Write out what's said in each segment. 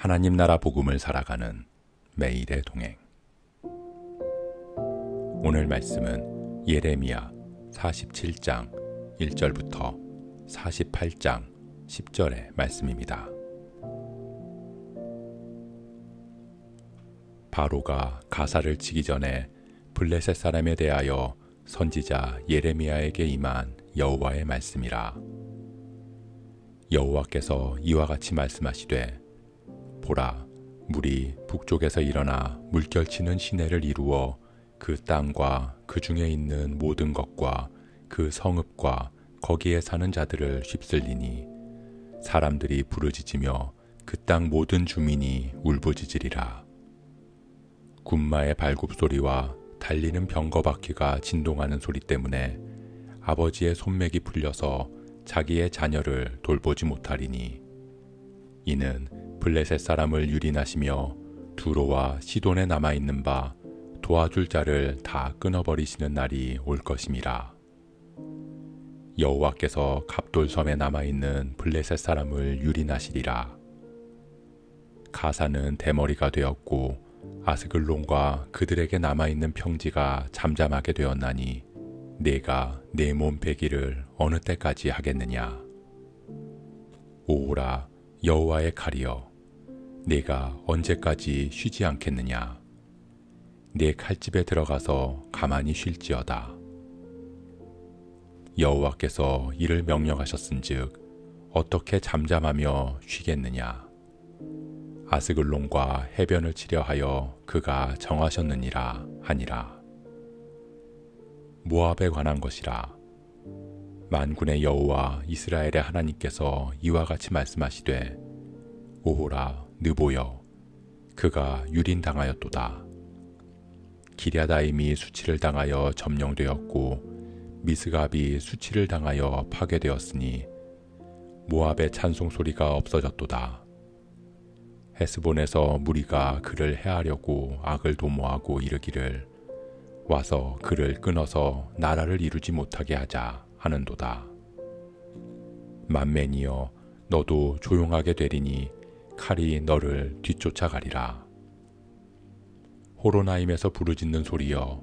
하나님 나라 복음을 살아가는 매일의 동행. 오늘 말씀은 예레미야 47장 1절부터 48장 10절의 말씀입니다. 바로가 가사를 치기 전에 블레셋 사람에 대하여 선지자 예레미야에게 임한 여호와의 말씀이라. 여호와께서 이와 같이 말씀하시되, 보라, 물이 북쪽에서 일어나 물결치는 시내를 이루어 그 땅과 그 중에 있는 모든 것과 그 성읍과 거기에 사는 자들을 휩쓸리니 사람들이 부르짖으며 그 땅 모든 주민이 울부짖으리라. 군마의 발굽소리와 달리는 병거바퀴가 진동하는 소리 때문에 아버지의 손맥이 풀려서 자기의 자녀를 돌보지 못하리니, 이는 블레셋 사람을 유린하시며 두로와 시돈에 남아있는 바 도와줄 자를 다 끊어버리시는 날이 올 것임이라. 여호와께서 갑돌섬에 남아있는 블레셋 사람을 유린하시리라. 가사는 대머리가 되었고 아스글론과 그들에게 남아있는 평지가 잠잠하게 되었나니 내가 내 몸 베기를 어느 때까지 하겠느냐. 오라, 여호와의 칼이여, 내가 언제까지 쉬지 않겠느냐. 내 칼집에 들어가서 가만히 쉴지어다. 여호와께서 이를 명령하셨은즉 어떻게 잠잠하며 쉬겠느냐. 아스글론과 해변을 치려 하여 그가 정하셨느니라 하니라. 모압에 관한 것이라. 만군의 여호와 이스라엘의 하나님께서 이와 같이 말씀하시되, 오호라, 느보여, 그가 유린당하였도다. 기랴다임이 수치를 당하여 점령되었고 미스갑이 수치를 당하여 파괴되었으니 모압의 찬송소리가 없어졌도다. 헤스본에서 무리가 그를 해하려고 악을 도모하고 이르기를, 와서 그를 끊어서 나라를 이루지 못하게 하자 하는도다. 만맨이여, 너도 조용하게 되리니 칼이 너를 뒤쫓아가리라. 호로나임에서 부르짖는 소리여,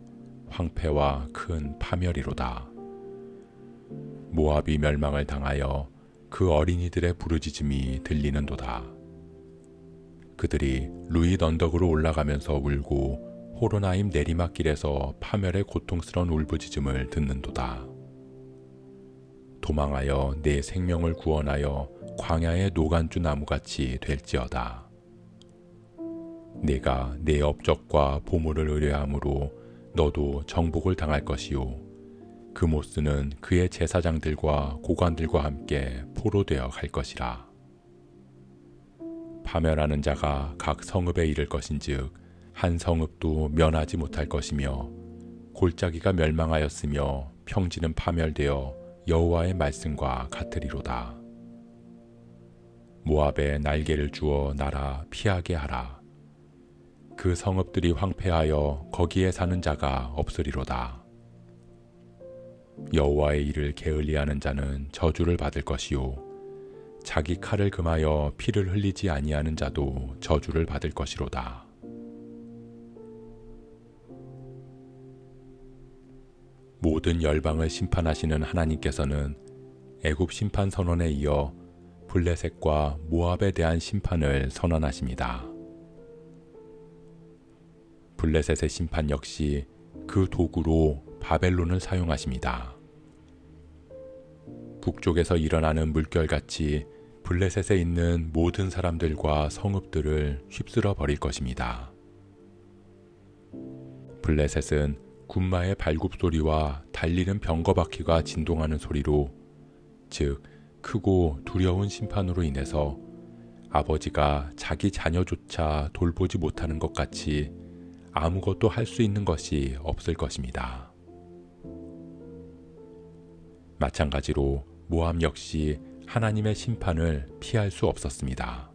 황폐와 큰 파멸이로다. 모압이 멸망을 당하여 그 어린이들의 부르짖음이 들리는도다. 그들이 루잇 언덕으로 올라가면서 울고 호로나임 내리막길에서 파멸의 고통스러운 울부짖음을 듣는도다. 도망하여 내 생명을 구원하여 광야의 노간주 나무같이 될지어다. 내가 내 업적과 보물을 의뢰함으로 너도 정복을 당할 것이요, 그모스는 그의 제사장들과 고관들과 함께 포로되어 갈 것이라. 파멸하는 자가 각 성읍에 이를 것인즉 한 성읍도 면하지 못할 것이며, 골짜기가 멸망하였으며 평지는 파멸되어 여호와의 말씀과 같으리로다. 모압에 날개를 주어 날아 피하게 하라. 그 성읍들이 황폐하여 거기에 사는 자가 없으리로다. 여호와의 일을 게을리하는 자는 저주를 받을 것이요, 자기 칼을 금하여 피를 흘리지 아니하는 자도 저주를 받을 것이로다. 모든 열방을 심판하시는 하나님께서는 애굽 심판 선언에 이어 블레셋과 모압에 대한 심판을 선언하십니다. 블레셋의 심판 역시 그 도구로 바벨론을 사용하십니다. 북쪽에서 일어나는 물결같이 블레셋에 있는 모든 사람들과 성읍들을 휩쓸어 버릴 것입니다. 블레셋은 군마의 발굽소리와 달리는 병거바퀴가 진동하는 소리로, 즉 크고 두려운 심판으로 인해서 아버지가 자기 자녀조차 돌보지 못하는 것 같이 아무것도 할 수 있는 것이 없을 것입니다. 마찬가지로 모압 역시 하나님의 심판을 피할 수 없었습니다.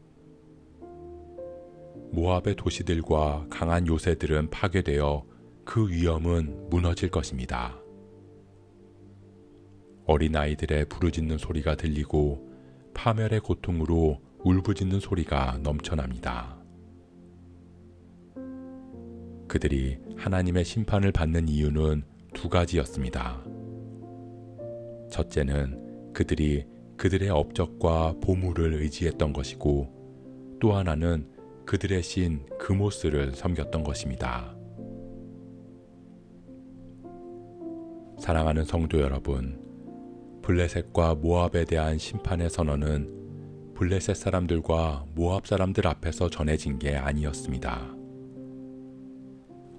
모압의 도시들과 강한 요새들은 파괴되어 그 위엄은 무너질 것입니다. 어린아이들의 부르짖는 소리가 들리고 파멸의 고통으로 울부짖는 소리가 넘쳐납니다. 그들이 하나님의 심판을 받는 이유는 두 가지였습니다. 첫째는 그들이 그들의 업적과 보물을 의지했던 것이고, 또 하나는 그들의 신 그모스를 섬겼던 것입니다. 사랑하는 성도 여러분, 블레셋과 모압에 대한 심판의 선언은 블레셋 사람들과 모압 사람들 앞에서 전해진 게 아니었습니다.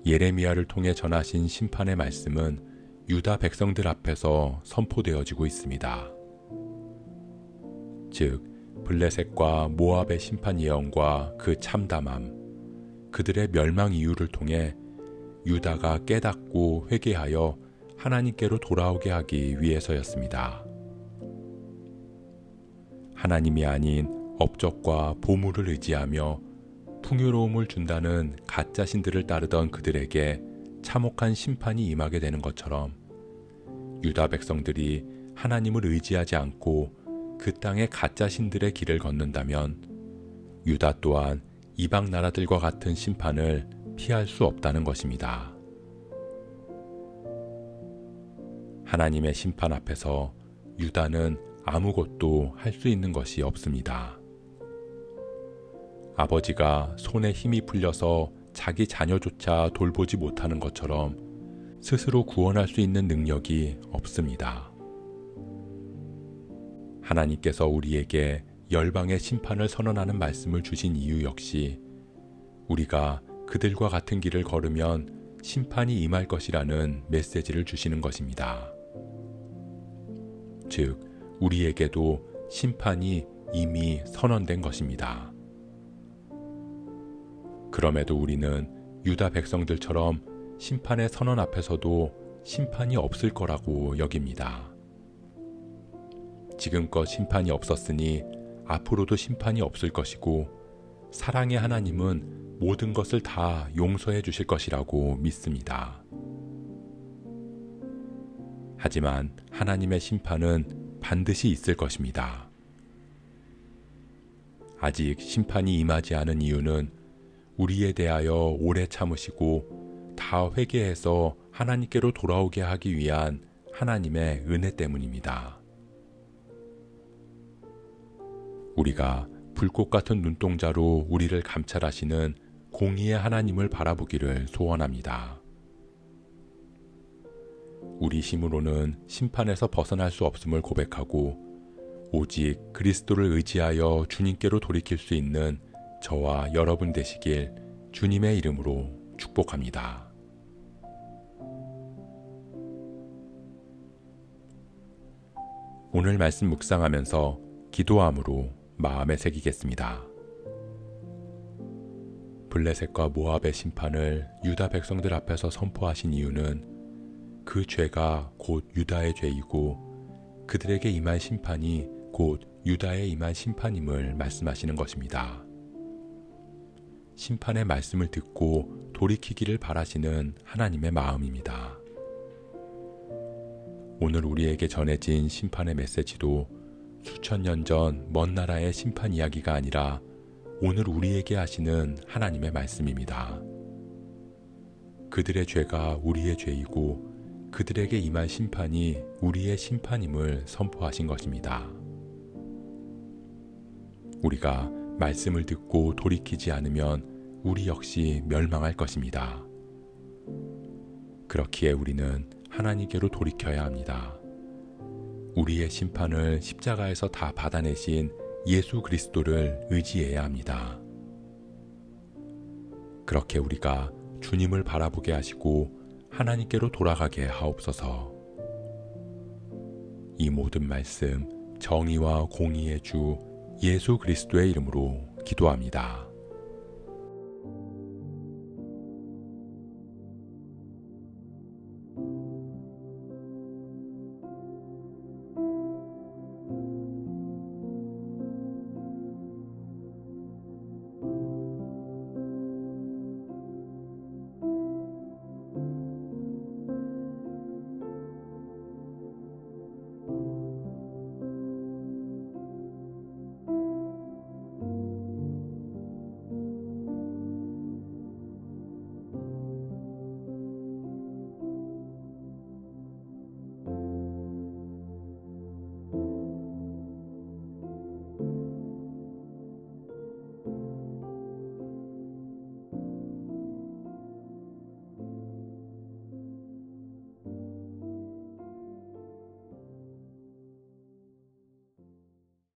예레미야를 통해 전하신 심판의 말씀은 유다 백성들 앞에서 선포되어지고 있습니다. 즉, 블레셋과 모압의 심판 예언과 그 참담함, 그들의 멸망 이유를 통해 유다가 깨닫고 회개하여 하나님께로 돌아오게 하기 위해서였습니다. 하나님이 아닌 업적과 보물을 의지하며 풍요로움을 준다는 가짜 신들을 따르던 그들에게 참혹한 심판이 임하게 되는 것처럼, 유다 백성들이 하나님을 의지하지 않고 그 땅의 가짜 신들의 길을 걷는다면 유다 또한 이방 나라들과 같은 심판을 피할 수 없다는 것입니다. 하나님의 심판 앞에서 유다는 아무것도 할 수 있는 것이 없습니다. 아버지가 손에 힘이 풀려서 자기 자녀조차 돌보지 못하는 것처럼 스스로 구원할 수 있는 능력이 없습니다. 하나님께서 우리에게 열방의 심판을 선언하는 말씀을 주신 이유 역시 우리가 그들과 같은 길을 걸으면 심판이 임할 것이라는 메시지를 주시는 것입니다. 즉, 우리에게도 심판이 이미 선언된 것입니다. 그럼에도 우리는 유다 백성들처럼 심판의 선언 앞에서도 심판이 없을 거라고 여깁니다. 지금껏 심판이 없었으니 앞으로도 심판이 없을 것이고, 사랑의 하나님은 모든 것을 다 용서해 주실 것이라고 믿습니다. 하지만 하나님의 심판은 반드시 있을 것입니다. 아직 심판이 임하지 않은 이유는 우리에 대하여 오래 참으시고 다 회개해서 하나님께로 돌아오게 하기 위한 하나님의 은혜 때문입니다. 우리가 불꽃 같은 눈동자로 우리를 감찰하시는 공의의 하나님을 바라보기를 소원합니다. 우리 힘으로는 심판에서 벗어날 수 없음을 고백하고 오직 그리스도를 의지하여 주님께로 돌이킬 수 있는 저와 여러분 되시길 주님의 이름으로 축복합니다. 오늘 말씀 묵상하면서 기도함으로 마음에 새기겠습니다. 블레셋과 모압의 심판을 유다 백성들 앞에서 선포하신 이유는 그 죄가 곧 유다의 죄이고 그들에게 임할 심판이 곧 유다에 임할 심판임을 말씀하시는 것입니다. 심판의 말씀을 듣고 돌이키기를 바라시는 하나님의 마음입니다. 오늘 우리에게 전해진 심판의 메시지도 수천 년 전 먼 나라의 심판 이야기가 아니라 오늘 우리에게 하시는 하나님의 말씀입니다. 그들의 죄가 우리의 죄이고 그들에게 임할 심판이 우리의 심판임을 선포하신 것입니다. 우리가 말씀을 듣고 돌이키지 않으면 우리 역시 멸망할 것입니다. 그렇기에 우리는 하나님께로 돌이켜야 합니다. 우리의 심판을 십자가에서 다 받아내신 예수 그리스도를 의지해야 합니다. 그렇게 우리가 주님을 바라보게 하시고 하나님께로 돌아가게 하옵소서. 이 모든 말씀 정의와 공의의 주 예수 그리스도의 이름으로 기도합니다.